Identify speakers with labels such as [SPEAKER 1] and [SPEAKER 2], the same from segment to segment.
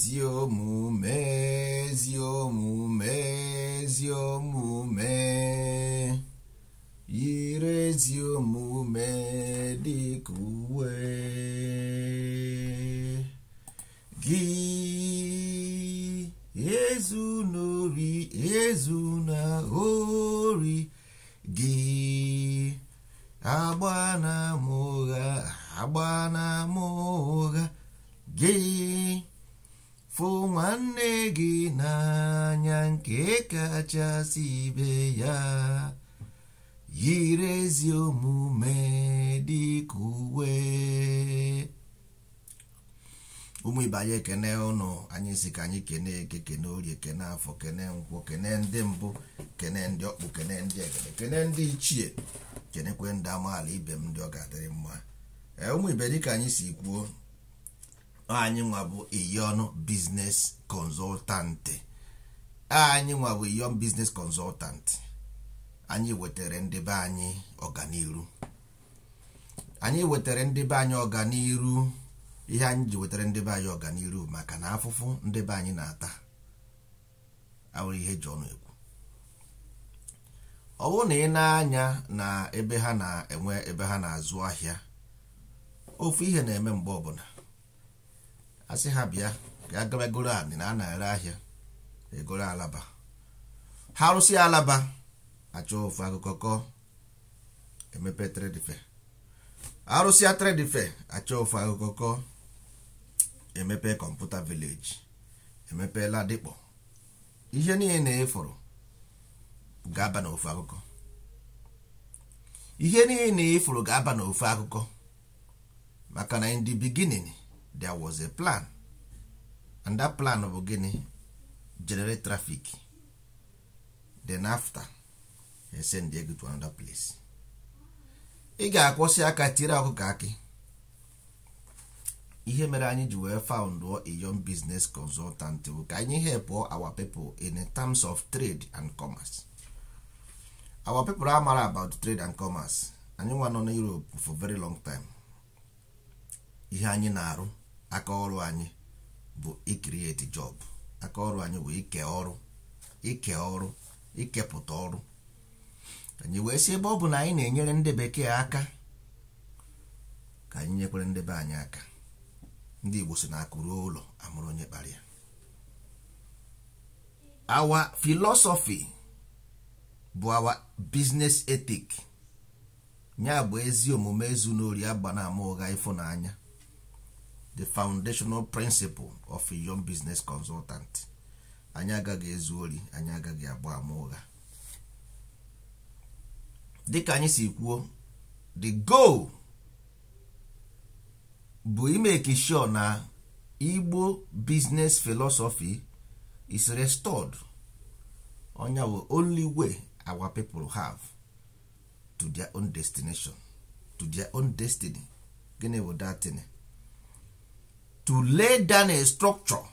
[SPEAKER 1] ezi omume ezi omume ezi omume yiri ezi omume dịka uwe gị ezunori ezuna ori gị agbana mụgha gị fụ nwanne gị n'anya nke kachasị ibe ya yiri ezi omume dịka uwe. Ụmụ ibe anyị ekene ụnụ, anyị si ka anyị kene eke, kene orie, kene afọ, kene nkwọ, kene ndị mbụ, kene ndị ọkpụ, kene ndị egede, kene ndị ichie, kenekwe ndị amaala ibe m ndị ọ ga-adịrị mma. Ụmụ ibe dịka anyị si kwuo, anyị nwa bụ Iyon Business Consultant. Anyị nwa bụ Iyon Business Consultant. Anyị wetara ndị be anyị ọganiru. Anyị wetara ndị be anyị ọganiru. Ihe anyị ji wetara ndị be anyị ọganiru maka na afụfụ ndị be anyị na-ata awụrụ ihe ji ọnụ ekwu. Ọ bụrụ na ị na-anya na ebe ha na-enwe ebe ha na-azụ ahịa, ofu ihe na-eme mgbe ọbụla asị ha bịa ka agaba goro anị na a na-ere ahịa egoro alaba, ha rụsị alaba achọ ofu akụkọ kọ emepe trade fair, arụsịa trade fair achọ ofu akụkọ kọ emepe kọmputa village, emepe ladikpọ. Ihe niile na-efuru ga-aba n'ofu akụkọ. Ihe niile na-efuru ga-aba n'ofu akụkọ maka na in the beginning there was a plan, and that plan bụ gịnị? Generate traffic, then after they send you to another place. Ị ga-akwụsị aka tiri ọkụkọ akị. Ihe mere anyị ji wee found Iyon Business Consultant bụ ka anyị help our people in terms of trade and commerce. Our people are mara about trade and commerce. Anyị nwa nọ na Europe for very long time. Ihe anyị na-arụ, aka ọrụ anyị bụ create job. Aka ọrụ anyị bụ ikepụta ọrụ. Anyị wee sị ebe ọ bụ na anyị na-enyere ndị bekee aka, ka anyị nyekwere ndị be anyị aka. Ndị Igbo si na akụrụ ụlọ amụrụ onye kpara ya. Our philosophy bụ our business ethic. Nya bụ ezi omume ezunori agba na ama ụgha ịfụnanya. The foundational principle of Iyon Business Consultant. Anyị agaghị ezu ori, anyị agaghị agba ama ụgha. Dịka anyị si kwuo, the goal bụ imeke sure na Igbo business philosophy is restored. Onya bụ only way our people have to their own destination, to their own destiny. Gịnị bụ that thing? To lay down a structure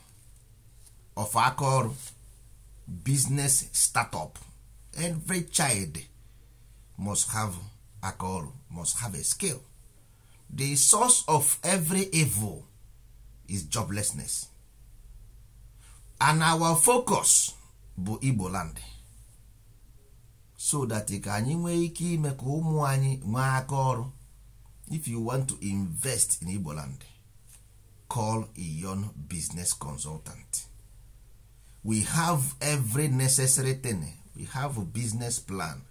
[SPEAKER 1] of aka ọrụ, business startup. Every child must have aka ọrụ, must have a skill. The source of every evil is joblessness. And our focus bụ Igbo land. So that ka anyị nwee ike ime ka ụmụ anyị nwee aka ọrụ. If you want to invest in Igbo land, call Iyon Business Consultant. We have every necessary thing. We have a business plan.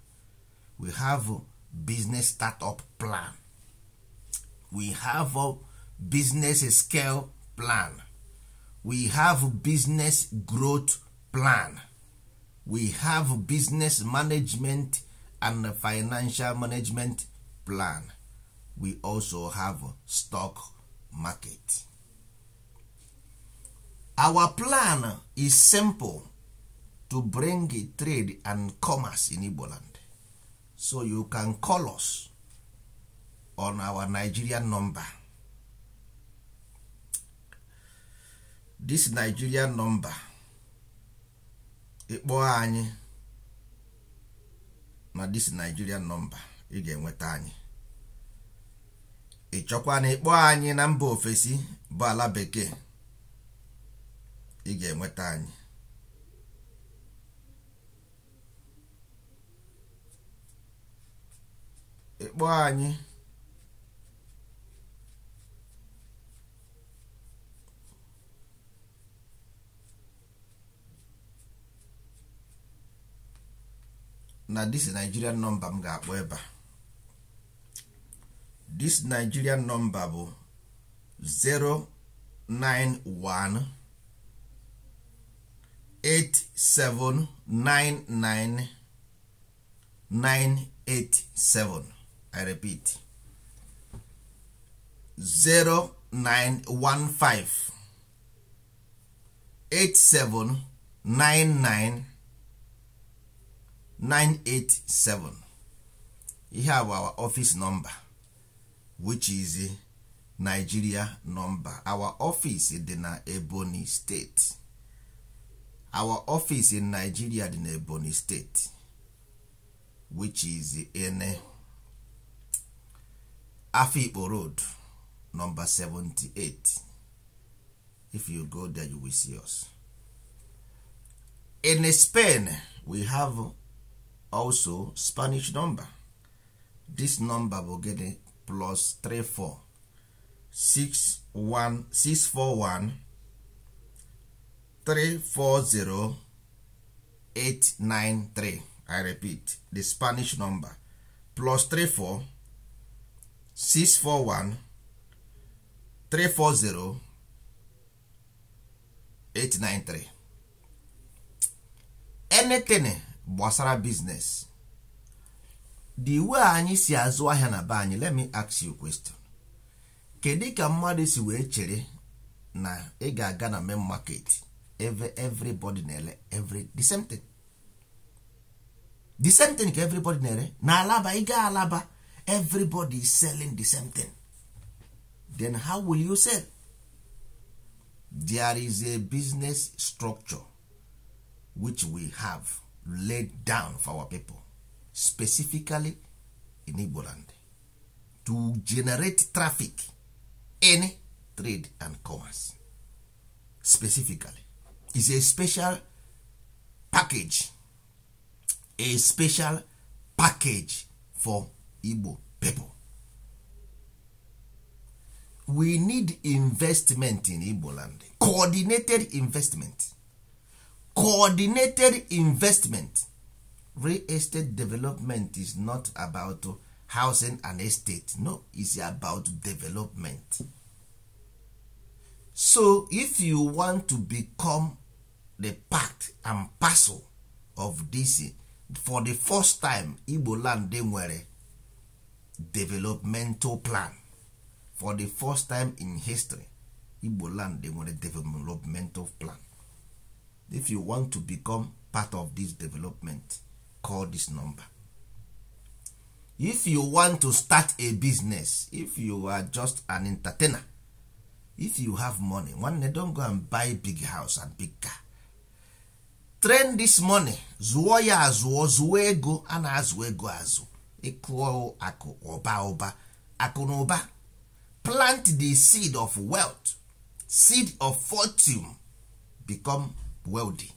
[SPEAKER 1] We have a business startup plan. We have a business scale plan. We have a business growth plan. We have a business management and financial management plan. We also have a stock market. Our plan is simple to bring trade and commerce in Igbo land. So you can call us on our Nigerian number. This Nigerian number, ịkpọ anyị na this Nigerian number, ị ga-enweta anyị. Ịchọkwa na ịkpọ anyị na mba ofesi bụ ala bekee, ị ga-enweta anyị. Ịkpọ anyị na this Nigerian number m ga-akpọ ebe a. This Nigerian number bụ 091 8799 987. I repeat, 0915 8799 987. Ihe a bụ our office number, which is Nigeria number. Our office dị na Ebonyi State. Our office in Nigeria dị na Ebonyi State, which is in Afikpo Road, number 78. If you go there, you will see us. In Spain, we have also Spanish number. This number will get a +34 641 340 893. I repeat, the Spanish number +34 641 340 893. Anything gbasara business, the way anyị si azụ ahịa na be anyị, let me ask you a question. Kedu ka mmadụ si wee chere na ị ga-aga na main market everybody na-ele the same thing? The same thing ka everybody na-ere. Na Alaba, ị ga Alaba, everybody is selling the same thing. Then how will you sell? There is a business structure which we have laid down for our people, specifically in Igbo land, to generate traffic in trade and commerce. Specifically, it's a special package, a special package for Igbo people. We need investment in Igbo land, coordinated investment. Coordinated investment. Real estate development is not about housing and estate. No, it's about development. So if you want to become the part and parcel of this, for the first time, Igbo land they were developmental plan. For the first time in history, Igbo land they were a developmental plan. If you want to become part of this development, call this number. If you want to start a business, if you are just an entertainer, if you have money, one day don't go and buy big house and big car. Train this money, zuo ya azuo, zuo ego, ana azuo ego azu. Ikuo ako, oba oba, ako no oba. Plant the seed of wealth, seed of fortune, become wealthy.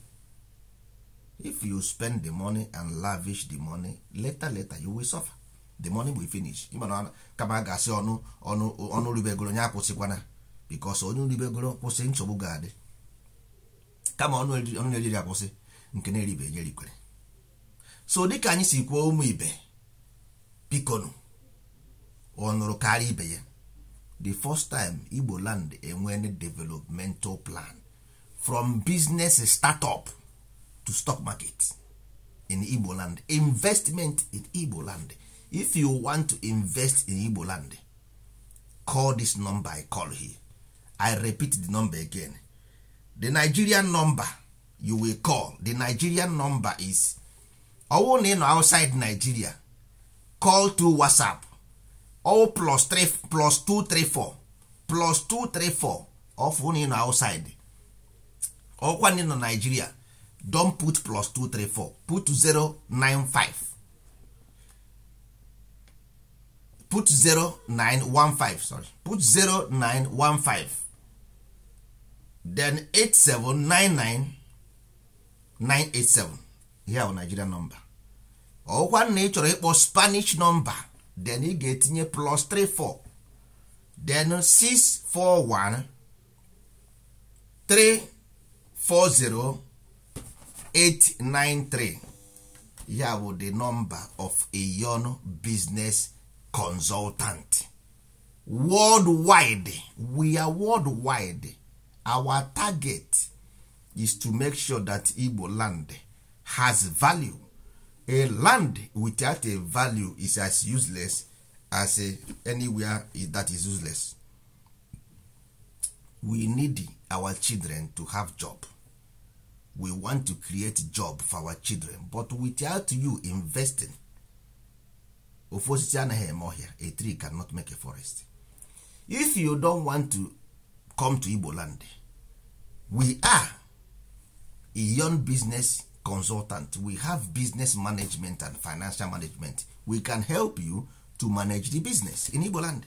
[SPEAKER 1] If you spend the money and lavish the money, later you will suffer. The money will finish. Kama gasị ọnụ ribegoro nya akwụsịkwana, because ọnụ ribegoro kwụsị nsogbu ga-adị. Kama ọnụ eriri akwụsị, nke na-eribe nye rikwere. So dịka anyị si kwuo ụmụ ibe, bikonu ọnụrụ karịa ibe ya. The first time Igbo land enwere developmental plan, from business startup to stock market in Igbo land. Investment in Igbo land. If you want to invest in Igbo land, call this number I call here. I repeat the number again. The Nigerian number you will call, the Nigerian number is only outside Nigeria, call to WhatsApp +234 of only outside. Or one in Nigeria, don't put +234, put 095, put 0915, sorry, put 0915, then 8799987. Here are Nigeria number. Ọkwa na ị chọrọ ịkpọ Spanish number, then ị ga-etinye +34, then 641 340 893. Here bụ the number of a young business consultant. Worldwide, we are worldwide. Our target is to make sure that Igbo land has value. A land without a value is as useless as anywhere that is useless. We need our children to have job. We want to create job for our children, but without you investing, a tree cannot make a forest. If you don't want to come to Igbo land, we are a young business consultant. We have business management and financial management. We can help you to manage the business in Igbo land.